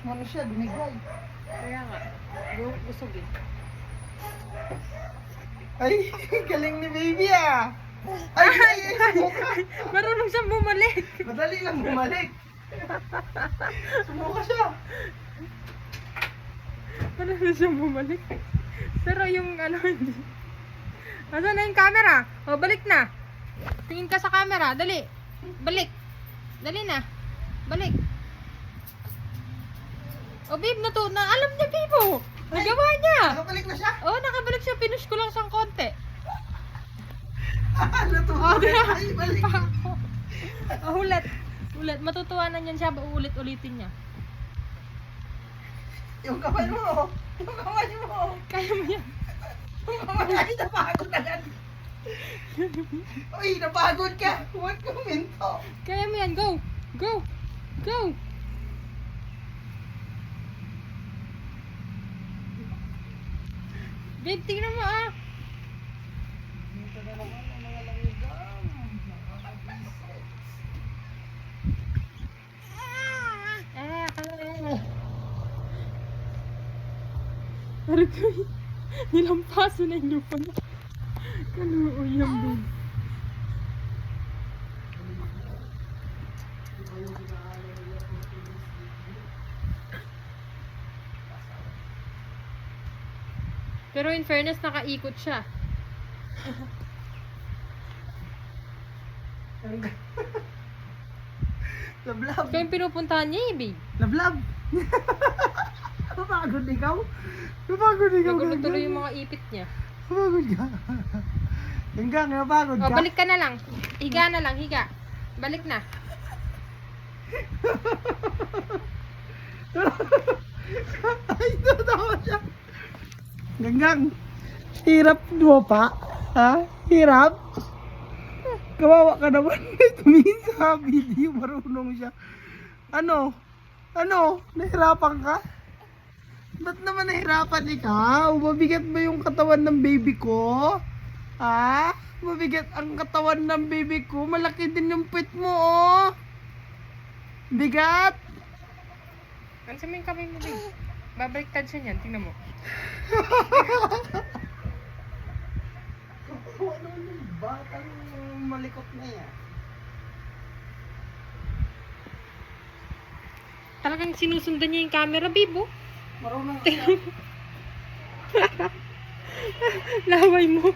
Ano siya, dumigay. Kaya nga. Busog eh. Ay, galing ni baby ah. Ay, ay, ay, sumuka. Marunong siyang bumalik. Madali lang bumalik. Sumuka siya. Marunong siyang bumalik. Pero yung ano hindi. Nasaan na yung camera? O, balik na. Tingin ka sa camera. Dali. Balik. Dali na. Balik. O, babe, alam niya, babe, oh. Nagawa niya. Nakabalik na siya. Oo, nakabalik siya. Pinush ko lang siyang konti. Natutuwa. Oh, diba? Ay, balik. Oh, ulit. Matutuwa na niyan siya. Ulit-ulitin niya. Yung kamay mo. Yung kamay mo. Kaya mo yan. Yung kamay. Ay, napagod agad. Uy, napagod ka. Huwag kang minto. Kaya mo yan. Go. Go. Go. Babe, tingnan mo ah. Dito na naman ang mga langgam. Nakakabisit. Aragay. Nilampaso na yung lupa niya. Kaluoy yung babe. Pero in fairness, nakaikot siya. Lablab. Kaya yung pinupuntahan niya eh, babe. Lablab. Napagod ikaw? Napagod ikaw. Nagulo tuloy yung mga ipit niya. Napagod ka. Hanggang, napagod O, ka. balik ka na lang. Higa na lang, higa. Balik na. Ay, tatawa siya. Ganggang, hirap mo pa? Ha? Hirap? Kawawa ka naman. Tumingin sa video, marunong siya. Ano? Ano? Nahirapan ka? Ba't naman nahirapan ikaw? Mabigat ba yung katawan ng baby ko? Ha? Mabigat ang katawan ng baby ko. Malaki din yung pit mo, oh. Bigat. Ano sa yung kamay mo, babe? Babaliktad siya niyan, tingnan mo. Ano yung batang malikot na yan? Talagang sinusundan niya yung camera, babe, oh. Marunong siya. Laway mo.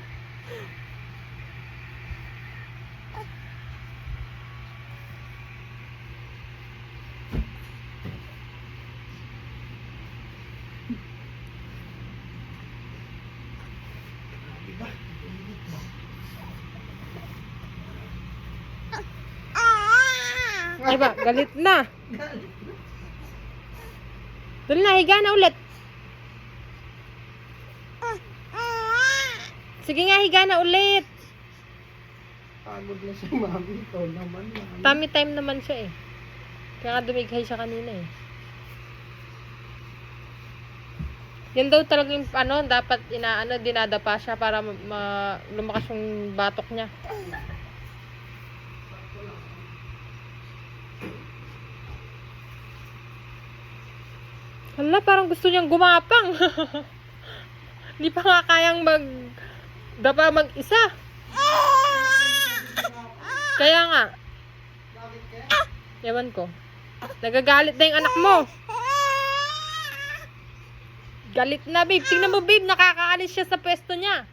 Ay ba, galit na. Dali na, higa na ulit. Sige nga, higa na ulit. Pagod na siya, mami. Ito naman, mami. Tummy time naman siya eh. Kaya nga dumighay siya kanina eh. Yan daw talaga yung dapat dinadapa siya para lumakas yung batok niya. Hala, parang gusto niyang gumapang. Hindi pa nga kayang dapa mag-isa. Kaya nga. Ewan ko. Nagagalit na yung anak mo. Galit na, babe. Tingnan mo, babe. Nakakaalis siya sa pwesto niya.